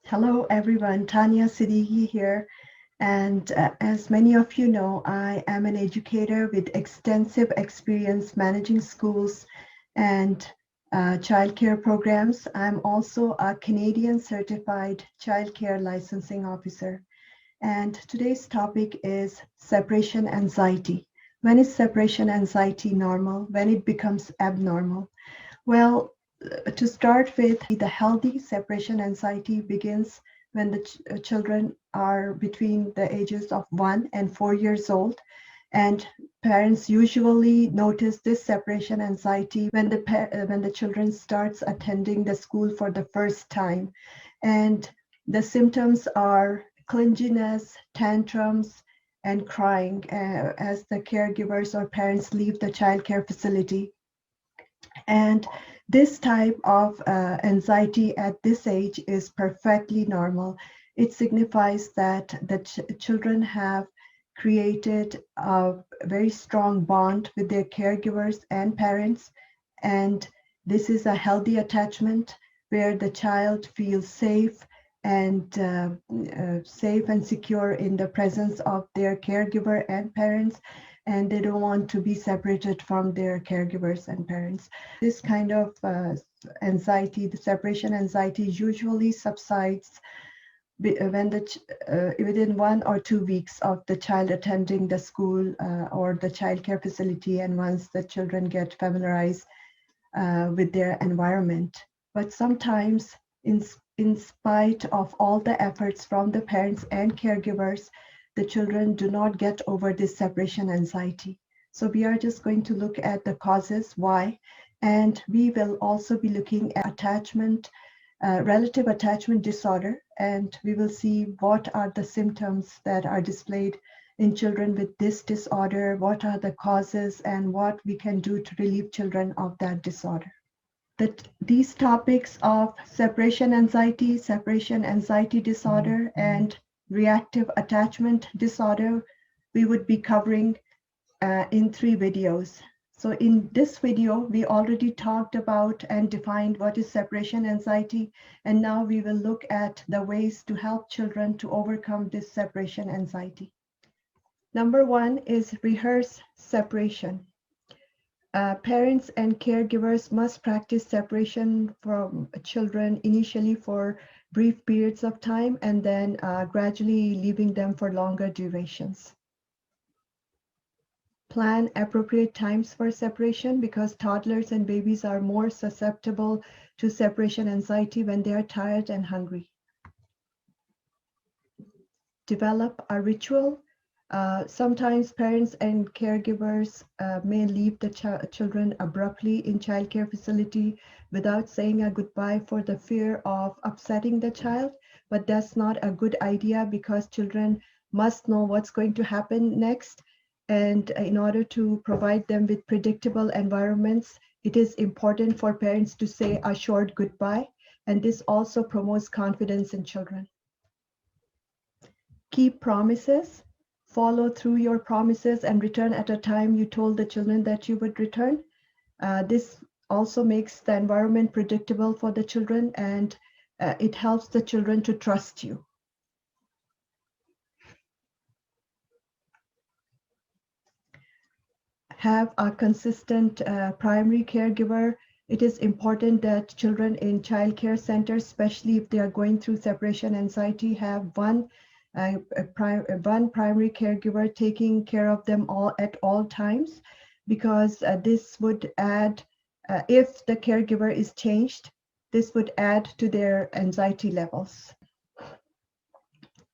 Hello everyone, Tanya Siddiqui here. And as many of you know, I am an educator with extensive experience managing schools and childcare programs. I'm also a Canadian certified childcare licensing officer. And today's topic is separation anxiety. When is separation anxiety normal? When it becomes abnormal? Well, to start with, the healthy separation anxiety begins when the children are between the ages of 1 and 4 years old. And parents usually notice this separation anxiety when the children starts attending the school for the first time. And the symptoms are clinginess, tantrums, and crying as the caregivers or parents leave the child care facility. And this type of anxiety at this age is perfectly normal. It signifies that the children have created a very strong bond with their caregivers and parents. And this is a healthy attachment where the child feels safe and secure in the presence of their caregiver and parents, and they don't want to be separated from their caregivers and parents. This kind of anxiety, the separation anxiety, usually subsides within 1 or 2 weeks of the child attending the school or the child care facility, and once the children get familiarized with their environment. But sometimes, in spite of all the efforts from the parents and caregivers, the children do not get over this separation anxiety. So we are just going to look at the causes why, and we will also be looking at relative attachment disorder, and we will see what are the symptoms that are displayed in children with this disorder, what are the causes, and what we can do to relieve children of that disorder. These topics of separation anxiety disorder, and reactive attachment disorder, we would be covering in 3 videos. So in this video, we already talked about and defined what is separation anxiety, and now we will look at the ways to help children to overcome this separation anxiety. Number 1 is rehearse separation. Parents and caregivers must practice separation from children initially for brief periods of time, and then gradually leaving them for longer durations. Plan appropriate times for separation, because toddlers and babies are more susceptible to separation anxiety when they are tired and hungry. Develop a ritual. Sometimes parents and caregivers may leave the children abruptly in childcare facility without saying a goodbye for the fear of upsetting the child, but that's not a good idea, because children must know what's going to happen next. And in order to provide them with predictable environments, it is important for parents to say a short goodbye, and this also promotes confidence in children. Keep promises. Follow through your promises and return at a time you told the children that you would return. This also makes the environment predictable for the children, and it helps the children to trust you. Have a consistent primary caregiver. It is important that children in child care centers, especially if they are going through separation anxiety, have one primary caregiver taking care of them all at all times, because this would add, if the caregiver is changed, this would add to their anxiety levels.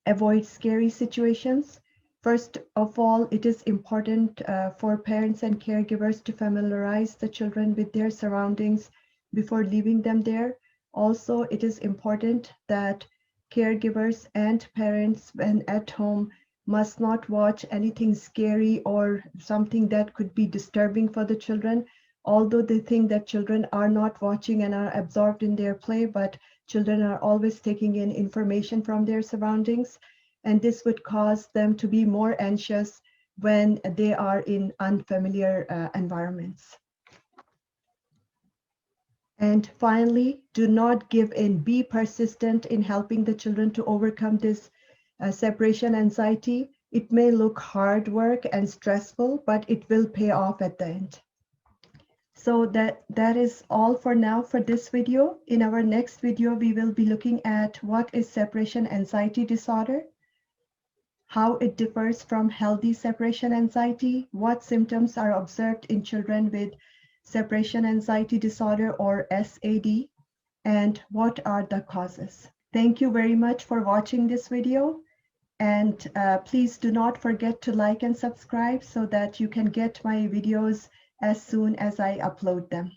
Avoid scary situations. First of all, it is important for parents and caregivers to familiarize the children with their surroundings before leaving them there. Also, it is important that caregivers and parents, when at home, must not watch anything scary or something that could be disturbing for the children. Although they think that children are not watching and are absorbed in their play, but children are always taking in information from their surroundings, and this would cause them to be more anxious when they are in unfamiliar environments. And finally, do not give in. Be persistent in helping the children to overcome this separation anxiety. It may look hard work and stressful, but it will pay off at the end. So that is all for now for this video. In our next video, we will be looking at what is separation anxiety disorder, how it differs from healthy separation anxiety, what symptoms are observed in children with separation anxiety disorder or SAD, and what are the causes. Thank you very much for watching this video. And please do not forget to like and subscribe so that you can get my videos as soon as I upload them.